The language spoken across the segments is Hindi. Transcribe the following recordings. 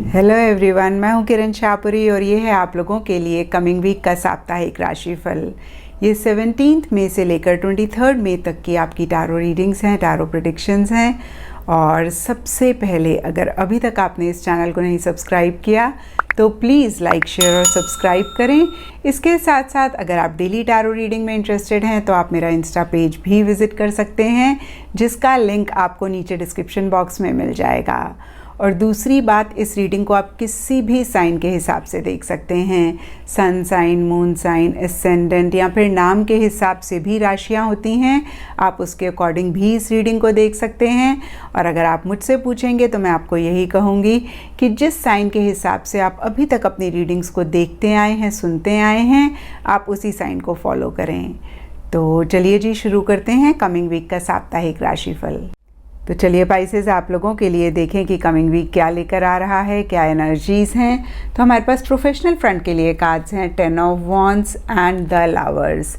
हेलो एवरीवन, मैं हूं किरण शाहपुरी और ये है आप लोगों के लिए कमिंग वीक का साप्ताहिक राशिफल। ये 17 मई से लेकर 23 मई तक की आपकी टैरो रीडिंग्स हैं, टैरो प्रेडिक्शंस हैं। और सबसे पहले, अगर अभी तक आपने इस चैनल को नहीं सब्सक्राइब किया तो प्लीज़ लाइक, शेयर और सब्सक्राइब करें। इसके साथ साथ अगर आप डेली टैरो रीडिंग में इंटरेस्टेड हैं तो आप मेरा इंस्टा पेज भी विज़िट कर सकते हैं, जिसका लिंक आपको नीचे डिस्क्रिप्शन बॉक्स में मिल जाएगा। और दूसरी बात, इस रीडिंग को आप किसी भी साइन के हिसाब से देख सकते हैं। Sun sign, moon sign, ascendant या फिर नाम के हिसाब से भी राशियां होती हैं। आप उसके अकॉर्डिंग भी इस रीडिंग को देख सकते हैं। और अगर आप मुझसे पूछेंगे तो मैं आपको यही कहूँगी कि जिस साइन के हिसाब से आप अभी तक अपनी रीडिंग्स को देखते आए हैं, सुनते आए हैं, आप उसी साइन को फॉलो करें। तो चलिए जी, शुरू करते हैं कमिंग वीक का साप्ताहिक राशिफल। तो चलिए पाइसेस, आप लोगों के लिए देखें कि कमिंग वीक क्या लेकर आ रहा है, क्या एनर्जीज़ हैं। तो हमारे पास प्रोफेशनल फ्रंट के लिए कार्ड्स हैं 10 of wands and the lovers.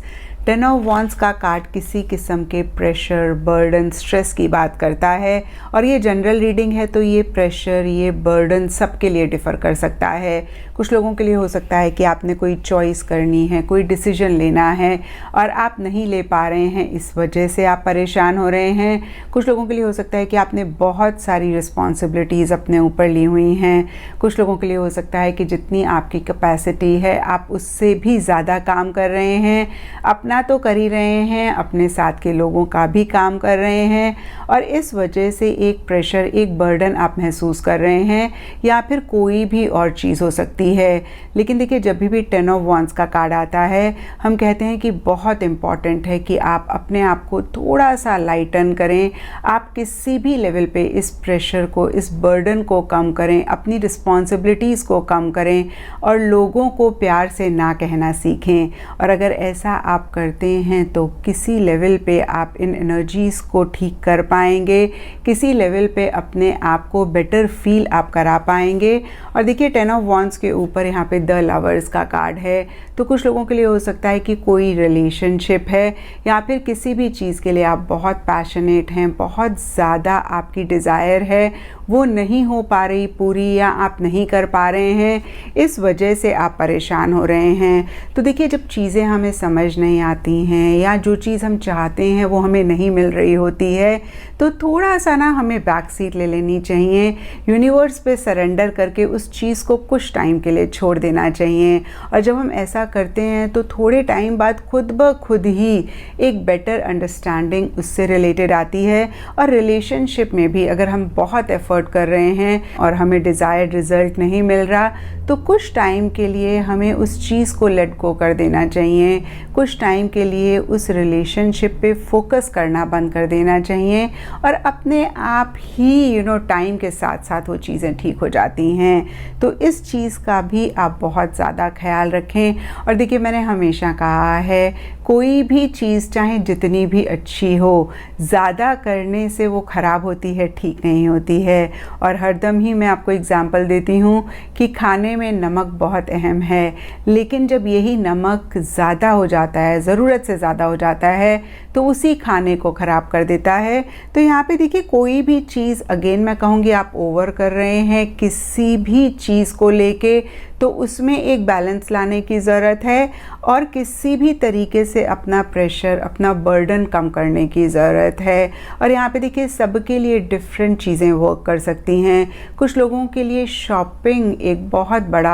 10 of wands का कार्ड किसी किस्म के प्रेशर, बर्डन, स्ट्रेस की बात करता है। और ये जनरल रीडिंग है तो ये प्रेशर, ये बर्डन सबके लिए डिफ़र कर सकता है। कुछ लोगों के लिए हो सकता है कि आपने कोई चॉइस करनी है, कोई डिसीजन लेना है और आप नहीं ले पा रहे हैं, इस वजह से आप परेशान हो रहे हैं। कुछ लोगों के लिए हो सकता है कि आपने बहुत सारी रिस्पॉन्सिबिलिटीज़ अपने ऊपर ली हुई हैं। कुछ लोगों के लिए हो सकता है कि जितनी आपकी कैपेसिटी है आप उससे भी ज़्यादा काम कर रहे हैं। अपना तो कर ही रहे हैं, अपने साथ के लोगों का भी काम कर रहे हैं और इस वजह से एक प्रेशर, एक बर्डन आप महसूस कर रहे हैं, या फिर कोई भी और चीज़ हो सकती है। लेकिन देखिए, जब भी 10 ऑफ वॉन्ड्स का कार्ड आता है, हम कहते हैं कि बहुत इम्पॉर्टेंट है कि आप अपने आप को थोड़ा सा लाइटन करें। आप किसी भी लेवल पे इस प्रेशर को, इस बर्डन को कम करें, अपनी रिस्पॉन्सिबिलिटीज़ को कम करें और लोगों को प्यार से ना कहना सीखें। और अगर ऐसा आप करते हैं तो किसी लेवल पे आप इन एनर्जीज़ को ठीक कर पाएंगे, किसी लेवल पे अपने आप को बेटर फील आप करा पाएंगे। और देखिए, 10 ऑफ वॉन्ड्स के ऊपर यहाँ पे द लवर्स का कार्ड है। तो कुछ लोगों के लिए हो सकता है कि कोई रिलेशनशिप है या फिर किसी भी चीज़ के लिए आप बहुत पैशनेट हैं, बहुत ज़्यादा आपकी डिज़ायर है, वो नहीं हो पा रही पूरी, या आप नहीं कर पा रहे हैं, इस वजह से आप परेशान हो रहे हैं। तो देखिए, जब चीज़ें हमें समझ नहीं आती हैं या जो चीज़ हम चाहते हैं वो हमें नहीं मिल रही होती है, तो थोड़ा सा ना हमें बैक सीट ले लेनी चाहिए। यूनिवर्स पे सरेंडर करके उस चीज़ को कुछ टाइम के लिए छोड़ देना चाहिए। और जब हम ऐसा करते हैं तो थोड़े टाइम बाद खुद ब खुद ही एक बेटर अंडरस्टैंडिंग उससे रिलेटेड आती है। और रिलेशनशिप में भी अगर हम बहुत एफर्ट कर रहे हैं और हमें डिज़ायर्ड रिज़ल्ट नहीं मिल रहा, तो कुछ टाइम के लिए हमें उस चीज़ को लेट गो कर देना चाहिए। कुछ टाइम के लिए उस रिलेशनशिप पे फोकस करना बंद कर देना चाहिए और अपने आप ही टाइम के साथ साथ वो चीज़ें ठीक हो जाती हैं। तो इस चीज़ का भी आप बहुत ज़्यादा ख्याल रखें। और देखिए, मैंने हमेशा कहा है, कोई भी चीज़ चाहे जितनी भी अच्छी हो, ज़्यादा करने से वो ख़राब होती है, ठीक नहीं होती है। और हरदम ही मैं आपको एग्जांपल देती हूँ कि खाने में नमक बहुत अहम है, लेकिन जब यही नमक ज़्यादा हो जाता है, ज़रूरत से ज़्यादा हो जाता है, तो उसी खाने को ख़राब कर देता है। तो यहाँ पे देखिए, कोई भी चीज़, अगेन मैं कहूँगी, आप ओवर कर रहे हैं किसी भी चीज़ को लेके, तो उसमें एक बैलेंस लाने की ज़रूरत है और किसी भी तरीके से अपना प्रेशर, अपना बर्डन कम करने की ज़रूरत है। और यहाँ पे देखिए, सबके लिए डिफरेंट चीज़ें वर्क कर सकती हैं। कुछ लोगों के लिए शॉपिंग एक बहुत बड़ा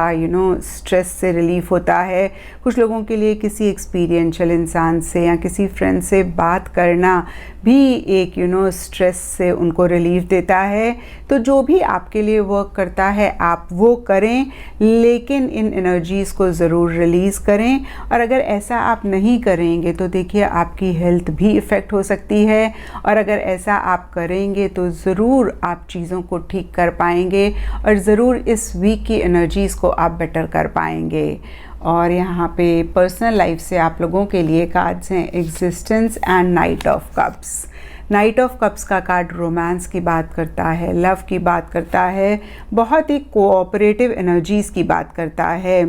स्ट्रेस से रिलीफ होता है। कुछ लोगों के लिए किसी एक्सपीरियंशियल इंसान से या किसी फ्रेंड से बात करना भी एक स्ट्रेस से उनको रिलीफ देता है। तो जो भी आपके लिए वर्क करता है आप वो करें, लेकिन इन एनर्जीज़ को ज़रूर रिलीज़ करें। और अगर ऐसा आप नहीं करेंगे तो देखिए, आपकी हेल्थ भी इफ़ेक्ट हो सकती है। और अगर ऐसा आप करेंगे तो ज़रूर आप चीज़ों को ठीक कर पाएंगे और ज़रूर इस वीक की एनर्जीज़ को आप बेटर कर पाएंगे। और यहाँ पे पर्सनल लाइफ से आप लोगों के लिए कार्ड्स हैं existence and night of cups. Night of cups का कार्ड रोमांस की बात करता है, लव की बात करता है, बहुत ही कोऑपरेटिव एनर्जीज़ की बात करता है।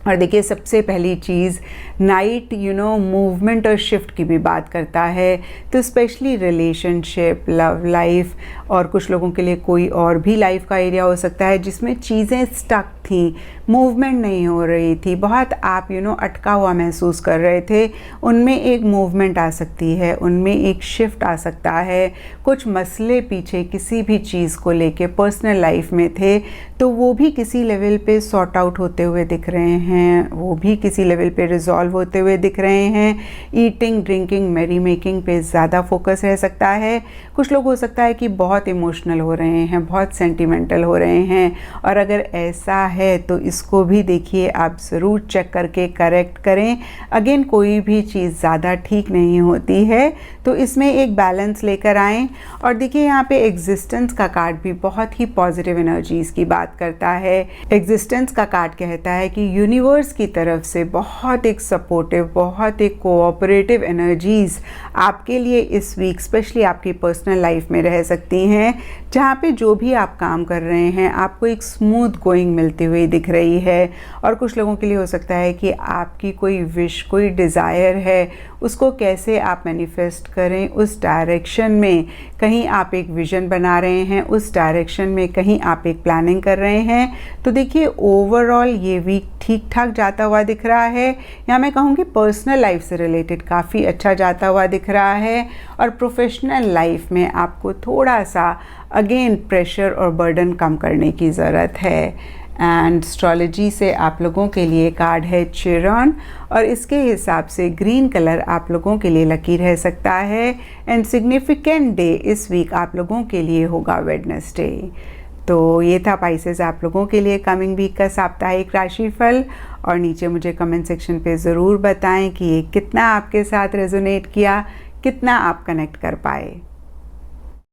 और देखिए सबसे पहली चीज़ नाइट मूवमेंट और शिफ्ट की भी बात करता है, तो स्पेशली रिलेशनशिप, लव लाइफ और कुछ लोगों के लिए कोई और भी लाइफ का एरिया हो सकता है जिसमें चीज़ें स्टक थी, मूवमेंट नहीं हो रही थी, बहुत आप अटका हुआ महसूस कर रहे थे, उनमें एक मूवमेंट आ सकती है, उनमें एक शिफ्ट आ सकता है। कुछ मसले पीछे किसी भी चीज़ को लेके पर्सनल लाइफ में थे तो वो भी किसी लेवल पे सॉर्ट आउट होते हुए दिख रहे हैं, वो भी किसी लेवल पे रिजॉल्व होते हुए दिख रहे हैं। ईटिंग, ड्रिंकिंग, मैरी मेकिंग पे ज़्यादा फोकस रह सकता है। कुछ लोग हो सकता है कि बहुत इमोशनल हो रहे हैं, बहुत सेंटिमेंटल हो रहे हैं, और अगर ऐसा है तो इसको भी देखिए आप ज़रूर चेक करके करेक्ट करें। अगेन कोई भी चीज़ ज़्यादा ठीक नहीं होती है, तो इसमें एक बैलेंस लेकर आएँ। और देखिए यहाँ पे एग्जिस्टेंस का कार्ड भी बहुत ही पॉजिटिव एनर्जीज़ की बात करता है। एग्जिस्टेंस का कार्ड कहता है कि यूनिवर्स की तरफ से बहुत एक सपोर्टिव, बहुत एक कोऑपरेटिव एनर्जीज़ आपके लिए इस वीक स्पेशली आपकी पर्सनल लाइफ में रह सकती हैं, जहाँ पे जो भी आप काम कर रहे हैं आपको एक स्मूथ गोइंग मिलती हुई दिख रही है। और कुछ लोगों के लिए हो सकता है कि आपकी कोई विश, कोई डिज़ायर है, उसको कैसे आप मैनिफेस्ट करें, उस डायरेक्शन में कहीं आप एक विज़न बना रहे हैं, उस डायरेक्शन में कहीं आप एक प्लानिंग कर रहे हैं। तो देखिए ओवरऑल ये वीक ठीक ठाक जाता हुआ दिख रहा है, या मैं कहूँगी पर्सनल लाइफ से रिलेटेड काफ़ी अच्छा जाता हुआ दिख रहा है। और प्रोफेशनल लाइफ में आपको थोड़ा सा अगेन प्रेशर और बर्डन कम करने की ज़रूरत है। एंड एस्ट्रोलॉजी से आप लोगों के लिए कार्ड है चिरॉन, और इसके हिसाब से ग्रीन कलर आप लोगों के लिए लकी रह सकता है। एंड सिग्निफिकेंट डे इस वीक आप लोगों के लिए होगा वेडनेसडे। तो ये था पाइसेस आप लोगों के लिए कमिंग वीक का साप्ताहिक राशिफल। और नीचे मुझे कमेंट सेक्शन पे ज़रूर बताएं कि ये कितना आपके साथ रेजोनेट किया, कितना आप कनेक्ट कर पाए।